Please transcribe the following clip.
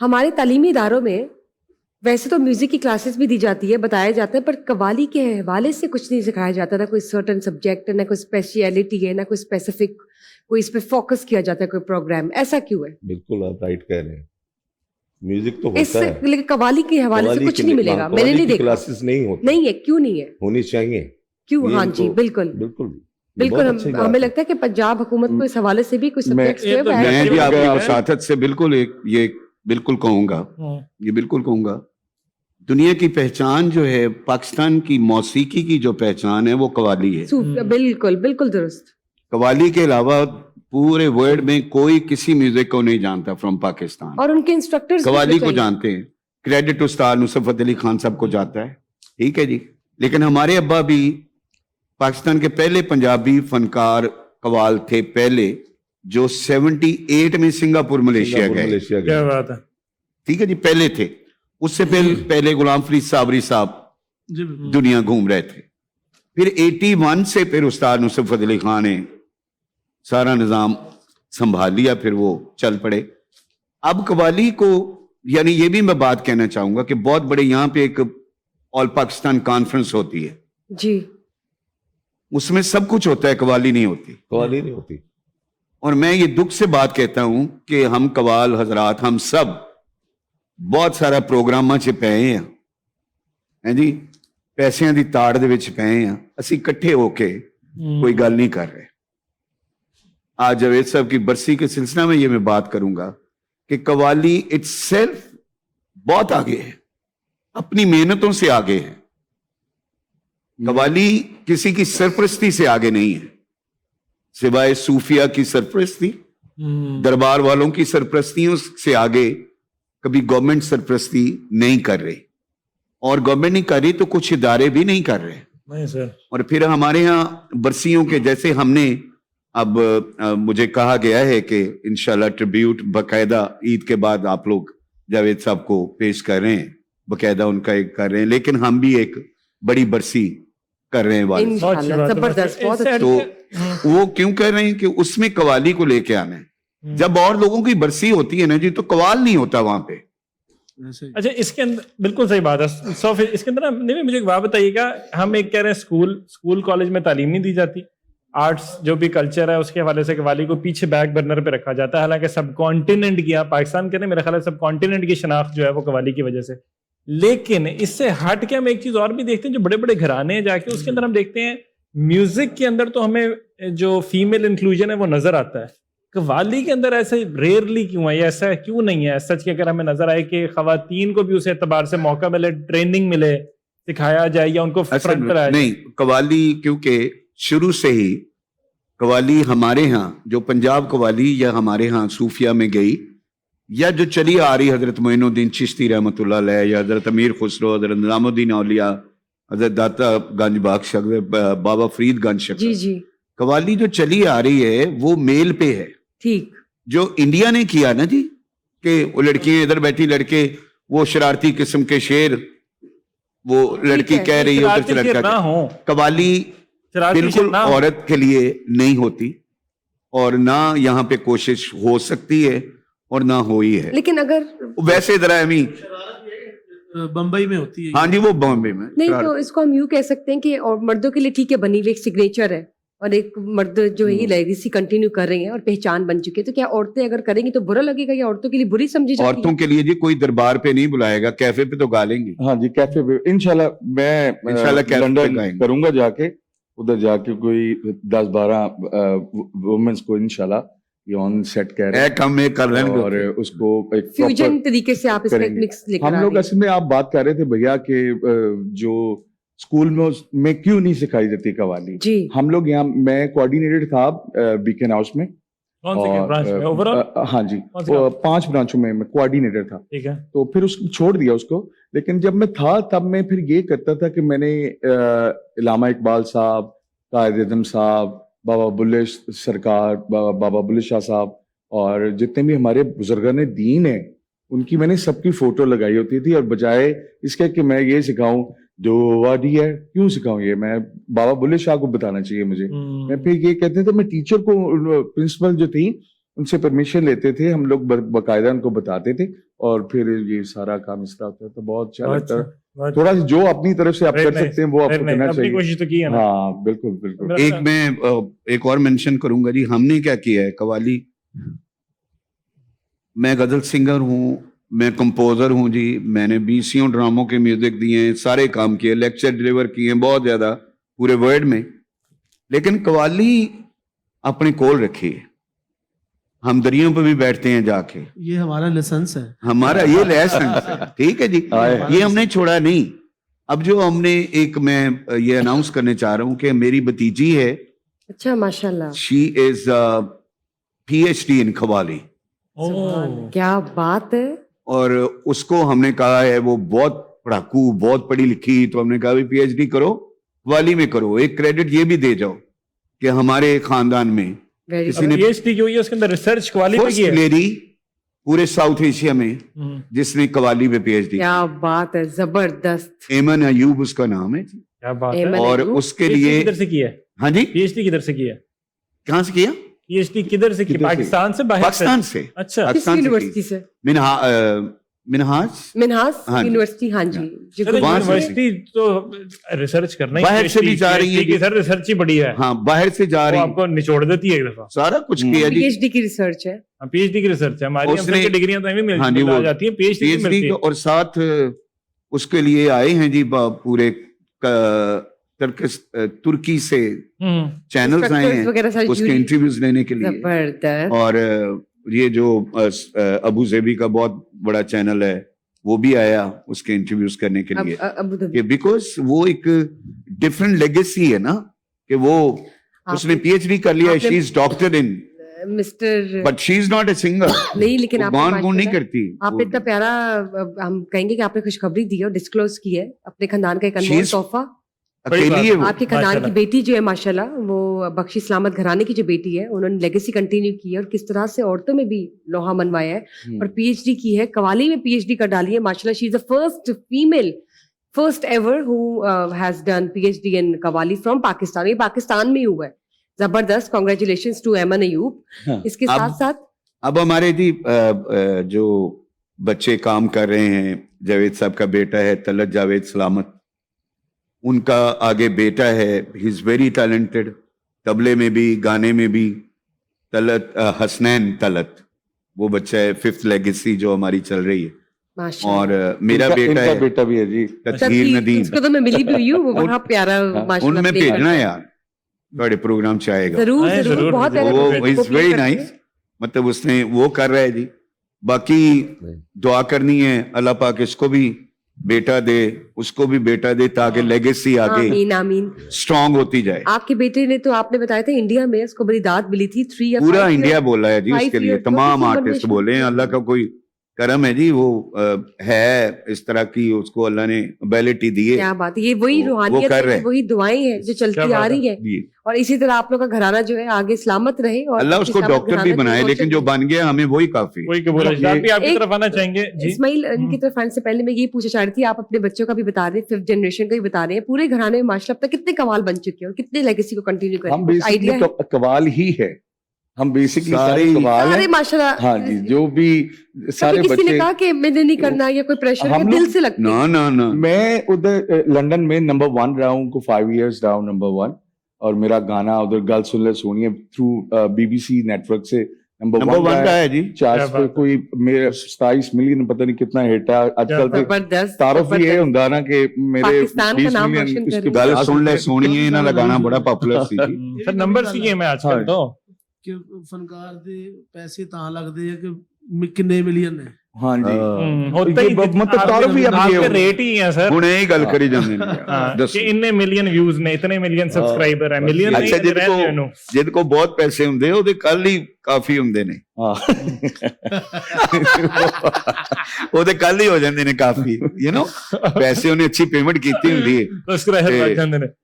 ہمارے تعلیمی اداروں میں ویسے تو میوزک کی کلاسز بھی دی جاتی ہے, بتایا جاتا ہے, پر قوالی کے حوالے سے کچھ نہیں سکھایا جاتا, نہ کوئی سرٹن سبجیکٹ, نہ کوئی اسپیشلٹی ہے, نہ کوئی اسپیسیفک کوئی اس پہ فوکس کیا جاتا ہے کوئی پروگرام. ایسا کیوں ہے؟ بالکل آپ رائٹ کہہ رہے ہیں, میوزک تو اس ہوتا ہے لیکن قوالی کے حوالے سے کچھ نہیں ملے گا, میں نے نہیں دیکھا. کلاسز نہیں ہوتی, نہیں ہے, کیوں نہیں ہے, ہونی چاہیے, کیوں؟ ہاں جی بالکل بالکل بالکل. ہمیں لگتا ہے کہ پنجاب حکومت کو اس حوالے سے بھی کچھ سبجیکٹس جو ہے میں بھی آپ کی وساطت سے بالکل یہ بالکل کہوں گا, دنیا کی پہچان جو ہے, پاکستان کی موسیقی کی جو پہچان ہے وہ قوالی ہے. بالکل بالکل درست. قوالی کے علاوہ پورے ورلڈ میں کوئی کسی میوزک کو نہیں جانتا فرام پاکستان, اور ان کے انسٹرکٹرز قوالی کو جانتے ہیں. کریڈٹ استاد نصرت علی خان صاحب کو جاتا ہے, ٹھیک ہے جی, لیکن ہمارے ابا بھی پاکستان کے پہلے پنجابی فنکار قوال تھے پہلے, جو 78 میں سنگاپور ملیشیا گئے. کیا بات ہے, ٹھیک ہے جی, پہلے تھے. اس سے پہلے غلام فرید صابری صاحب دنیا گھوم رہے تھے. پھر 81 سے پھر استاد نصرت علی خان نے سارا نظام سنبھال لیا, پھر وہ چل پڑے. اب قوالی کو, یعنی یہ بھی میں بات کہنا چاہوں گا کہ بہت بڑے یہاں پہ ایک آل پاکستان کانفرنس ہوتی ہے جی, اس میں سب کچھ ہوتا ہے, قوالی نہیں ہوتی. قوالی نہیں ہوتی. اور میں یہ دکھ سے بات کہتا ہوں کہ ہم قوال حضرات, ہم سب بہت سارا پروگراماں چ پے ہیں جی, پیسیاں دی تاڑ دے وچ پے ہیں, اسی کٹھے ہو کے کوئی گل نہیں کر رہے. آج جاوید صاحب کی برسی کے سلسلہ میں یہ میں بات کروں گا کہ قوالی اٹ سیلف بہت آگے ہے, اپنی محنتوں سے آگے ہے. قوالی کسی کی سرپرستی سے آگے نہیں ہے, سوائے صوفیہ کی سرپرستی, دربار والوں کی سرپرستیوں سے آگے کبھی گورنمنٹ سرپرستی نہیں کر رہی. اور گورنمنٹ نہیں کر رہی تو کچھ ادارے بھی نہیں کر رہے. نہیں سر. اور پھر ہمارے ہاں برسیوں کے جیسے ہم نے اب مجھے کہا گیا ہے کہ انشاءاللہ ٹریبیوٹ باقاعدہ عید کے بعد آپ لوگ جاوید صاحب کو پیش کر رہے ہیں, باقاعدہ ان کا ایک کر رہے ہیں, لیکن ہم بھی ایک بڑی برسی کر رہے ہیں. زبردست, بہت اچھا. تو وہ کیوں کر رہے ہیں کہ اس میں قوالی کو لے کے آنا ہے. جب اور لوگوں کی برسی ہوتی ہے نا جی, تو قوال نہیں ہوتا وہاں پہ. اچھا, اس کے اندر بالکل صحیح بات ہے. سو پھر اس کے اندر مجھے ایک بات بتائیے گا, ہم ایک کہہ رہے ہیں اسکول کالج میں تعلیم نہیں دی جاتی, آرٹس جو بھی کلچر ہے اس کے حوالے سے قوالی کو پیچھے بیک برنر پہ رکھا جاتا ہے, حالانکہ سب کانٹیننٹ کی, پاکستان کے نا میرا خیال ہے سب کانٹیننٹ کی شناخت جو ہے وہ قوالی کی وجہ سے. لیکن اس سے ہٹ کے ہم ایک چیز اور بھی دیکھتے ہیں, جو بڑے بڑے گھرانے ہیں جا کے, اس کے اندر ہم دیکھتے ہیں میوزک کے اندر تو ہمیں جو فیمیل انکلوژن ہے وہ نظر آتا ہے. قوالی کے اندر ایسے ریئرلی کیوں ہے, یا ایسا کیوں نہیں ہے سچ کہ اگر ہمیں نظر آئے کہ خواتین کو بھی اس اعتبار سے موقع ملے, ٹریننگ ملے, سکھایا جائے, یا ان کو فرنٹ پر آیا؟ نہیں, قوالی کیونکہ شروع سے ہی قوالی ہمارے ہاں, جو پنجاب قوالی یا ہمارے ہاں صوفیہ میں گئی, یا جو چلی آ رہی حضرت معین الدین چشتی رحمۃ اللہ علیہ, یا حضرت امیر خسرو, حضرت نظام الدین اولیاء, حضرت داتا گنج بخش, بابا فرید گنج شکر, جی جی, قوالی جو چلی آ رہی ہے وہ میل پہ ہے. ٹھیک, جو انڈیا نے کیا نا جی, کہ وہ لڑکیاں ادھر بیٹھی, لڑکے وہ شرارتی قسم کے شعر, وہ لڑکی کہہ رہی ہے ادھر سے لڑکا. قوالی بالکل عورت کے لیے نہیں ہوتی, اور نہ یہاں پہ کوشش ہو سکتی ہے, اور نہ ہوئی ہے. لیکن اگر ویسے ذرا بمبئی میں ہوتی ہے. ہاں جی, وہ بامبے میں نہیں, تو اس کو ہم یوں کہہ سکتے ہیں کہ اور مردوں کے لیے ٹھیک ہے, بنی ہوئی ایک سگنیچر ہے, اور ایک مرد جو ہے لیگیسی کنٹینیو کر رہی ہیں اور پہچان بن چکی ہے. تو کیا عورتیں اگر کریں گی تو برا لگے گا, یا عورتوں کے لیے بری سمجھی جاتی ہے؟ عورتوں کے لیے جی کوئی دربار پہ نہیں بلائے گا, کیفے پہ تو گالیں گی. ہاں جی, کیفے پہ انشاءاللہ میں لنڈن کروں گا, جا کے ادھر جا کے کوئی 10-12 وومنس کو انشاءاللہ یہ آن سیٹ کہہ رہے ہیں, اور اس کو ایک فیوژن طریقے سے آپ اس میں مکس لے کر ہم لوگ اصل میں آپ بات کر رہے تھے بھیا کہ جو اسکول میں کیوں نہیں سکھائی جاتی قوالی. جی, ہم لوگ یہاں, میں کوآرڈینیٹر تھا بیکن ہاؤس میں. ہاں جی, 5 برانچوں میں کوآرڈینیٹر تھا. تو پھر اس چھوڑ دیا اس کو. لیکن جب میں تھا تب میں پھر یہ کرتا تھا کہ میں نے علامہ اقبال صاحب, قائد اعظم صاحب, بابا بلے سرکار, بابا بلے شاہ صاحب, اور جتنے بھی ہمارے بزرگان دین ہیں ان کی میں نے سب کی فوٹو لگائی ہوتی تھی. اور بجائے اس کے کہ میں یہ سکھاؤں جو وادی ہے, کیوں سکھاؤں, یہ میں بابا بلے شاہ کو بتانا چاہیے مجھے. میں پھر یہ کہتے تھے, میں ٹیچر کو, پرنسپل جو تھی ان سے پرمیشن لیتے تھے, ہم لوگ باقاعدہ ان کو بتاتے تھے, اور پھر یہ سارا کام اس طرح ہوتا ہے تو بہت اچھا بہت لگتا ہے. بہت تھوڑا سا جو اپنی طرف سے آپ Very کر nice, سکتے ہیں وہ آپ کو very nice. کرنا اپنی چاہیے. کوشش تو کی ہے نا. ہاں بالکل بالکل. ایک میں ایک اور مینشن کروں گا جی, ہم نے کیا کیا ہے قوالی, میں غزل سنگر ہوں, میں کمپوزر ہوں جی, میں نے 20 ڈراموں کے میوزک دیے ہیں, سارے کام کیے, لیکچر ڈلیور کیے ہیں بہت زیادہ پورے ورلڈ میں, لیکن قوالی اپنے کول رکھی ہے. ہم دریوں پہ بھی بیٹھتے ہیں جا کے, یہ ہمارا لائسنس ہے. ہمارا یہ لائسنس ہے, ٹھیک ہے جی, یہ ہم نے چھوڑا نہیں. اب جو ہم نے ایک, میں یہ اناؤنس کرنے چاہ رہا ہوں کہ میری بھتیجی ہے, اچھا ماشاءاللہ, شی از PhD ان قوالی, کیا بات ہے. اور اس کو ہم نے کہا ہے, وہ بہت پڑھاکو, بہت پڑھی لکھی, تو ہم نے کہا بھی PhD کرو, قوالی میں کرو. ایک کریڈٹ یہ بھی دے جاؤ کہ ہمارے خاندان میں کسی نے PhD کی ہوئی ہے, اس کے اندر ریسرچ قوالی پہ فرسٹ کی ہے. لیڈی پورے ساؤتھ ایشیا میں جس نے قوالی پہ PhD, کیا بات ہے, زبردست. ایمن ایوب اس کا نام ہے, کیا بات ہے. ایمن اور ایوب. اس کے PhD لیے, کدھر سے کی ہے؟ ہاں جی, PhD کدھر سے کی ہے؟ کہاں سے کیا؟ PhD کدھر سے کی؟ کدھر سے؟ پاکستان سے, باہر سے؟ پاکستان سے. اچھا, کس پاکستان سے یونیورسٹی سے؟ منہاج منہاس ہاں جی. یونیورسٹی, ہاں جی. جو چلو وہاں سے یونیورسٹی تو ریسرچ کرنا ہی, باہر سے بھی جا رہی ہے PhD کی سر ریسرچ ہی بڑی ہے, ہاں باہر سے جا وہ رہی, آپ کو نچوڑ دیتی ہے ایک دفعہ. سارا کچھ کیا جی. PhD کی ریسرچ ہے. PhD کی ریسرچ ہے ہماری, اس ہم نے- کی ڈگریاں تو ہمیں ہاں جی, مل وہ جاتی ہیں, PhD کی PhD ملتی ہے. اور ساتھ اس کے لیے آئے ہیں جی پورے ترکی سے چینلز آئے ہیں وغیرہ ساری اس کے جوری. انٹرویوز لینے کے لیے. زبردست. اور یہ جو ابو ظبی کا بہت بڑا چینل ہے, وہ بھی آیا اس کے انٹرویوز کرنے کے لیے, ابو کہ دھبی. بیکاز وہ ایک ڈفرنٹ لیگیسی ہے نا, کہ وہ اس نے PhD کر لیا, آپ نے- she is doctor in, mister but she is not a singer. نہیں, لیکن آپ نے گان گون نہیں ماشاءاللہ- کرتی. آپ نے اتنا پیارا, ہم کہیں گے کہ آپ نے خوشخبری دی ہے اور ڈسکلوز کی ہے اپنے خاندان کا ایک انمول She's- تحفہ. اکیلی ہے وہ. آپ کے خاندان کی ماشاءاللہ. بیٹی جو ہے ماشاءاللہ, وہ بخشی سلامت گھرانے کی جو بیٹی ہے, انہوں نے لیگیسی کنٹینیو کی ہے اور کس طرح سے عورتوں میں بھی لوہا منوایا ہے اور PhD کی ہے, قوالی میں PhD کر ڈالی ہے ماشاءاللہ. She is the first female, first ever who has done PhD in qawwali from Pakistan. یہ پاکستان میں ہی ہوا ہے. زبردست, کانگریچولیشنز ٹو ایمن ایوب. اس کے ساتھ ساتھ اب ہمارے جی جو بچے کام کر رہے ہیں, جاوید صاحب کا بیٹا ہے طلعت جاوید سلامت, ان کا آگے بیٹا ہے, ہی از ویری ٹیلنٹڈ, طبلے میں بھی گانے میں بھی. طلعت حسنین طلعت, وہ بچہ ہے, 5th لیگیسی جو ہماری چل رہی ہے. اور میرا بیٹا ہے بیٹا بھی ہے جی, تطہیر ندیم, اس کو تو میں ملی بھی ہوئی ہوں, وہ بڑا پیارا ماشاءاللہ ان میں play کرتا بھیجنا ہے. یار, بڑے پروگرام چاہے گا. ضرور ہاں، ضرور, ضرور، بہت ضرور. پیارا وہ play از ویری کرتے ہیں. نائس, مطلب اس نے وہ کر رہا ہے جی. باقی دعا کرنی ہے اللہ پاک اس کو بھی بیٹا دے, اس کو بھی بیٹا دے, تاکہ لیگیسی آگے آمین آمین. اسٹرانگ ہوتی جائے. آپ کے بیٹے نے تو, آپ نے بتایا تھا انڈیا میں اس کو بڑی داد ملی تھی, 3 یا 5 پورا انڈیا بولا ہے جی اس 5 کے لیے, years تمام کا آرٹسٹ کسی بولے ہیں. اللہ کا کوئی کرم ہے جی, وہ ہے اس طرح کی, اس کو اللہ نے ابیلٹی دی ہے. کیا بات ہے, یہ وہی وہ روحانیت کر رہے ہے, ہیں. وہی دعائیں ہیں جو کیا چلتی بات آ ہے. رہی ہیں, جی, اور اسی طرح آپ لوگ کا گھرانہ جو ہے آگے سلامت رہے. اور اللہ اس کو سلامت ڈاکٹر بھی گھرانہ بنائے, جو لیکن جو بن گیا ہمیں وہی کافی. کوئی قبول ہے. یہ- بھی آپ کی ایک- طرف آنا چاہیں گے جی. اسماعیل ان کی طرف آنے سے پہلے میں یہ پوچھنا چاہ رہی تھی, آپ اپنے بچوں کا بھی بتا رہے ہیں, 5th جنریشن کا بھی بتا رہے ہیں, پورے گھرانے میں ماشاء اللہ اب تک کتنے کمال بن چکے ہیں اور کتنے لیگیسی کو کنٹینیو کریں ہم گے, آئیڈیا ہے؟ بیسکلی قوال ہی ہے, ہم بیسکلی سارے سارے- قوال سارے ہیں. ماشاءاللہ. ہاں جی, جو بھی سارے کبھی کسی نے بچے, کہا کہ میں نے نہیں کرنا یا کوئی پریشر ہم ہے, دل لوگ- سے لگتی ہے. نہ میں ادھر لنڈن میں نمبر 1 رہا ہوں, کو 5 years رہا ہوں نمبر 1, اور میرا گانا ادھر گل سن لے سونی تھرو BBC نیٹ ورک سے نمبر 1 کا ہے جی. چارج پہ. کوئی میرا 27 ملین پتہ نہیں کتنا ہٹ ہے آج کل. تو زبردست. تعارف یہ ہوندا نا کہ میرے پاکستان کا 20 نام ملین روشن اس کر کے رہی ہے. گل سن لے سونی ہے, انہاں دا گانا بڑا پاپولر سی جی. سر نمبر سی میں آج کل تو کہ فنکار دے پیسے تاں لگدے ہیں کہ کنے ملین نے. ہاں جی, ہوتا یہ ہی مطلب تعارف ہی آپ اب کے یہ ریٹ ہی ہیں سر. ہن یہی گل کری جاندے نے. کہ اتنے ملین ویوز نے, اتنے ملین سبسکرائبر ہیں, ملین اچھا, جن کو بہت پیسے ہوندے او دے کل ہی کافی ہوندے نے, ہاں او دے کل ہی ہو جاندے نے کافی, یو نو, پیسے انہیں اچھی پیمنٹ کیتی ہوندی ہے.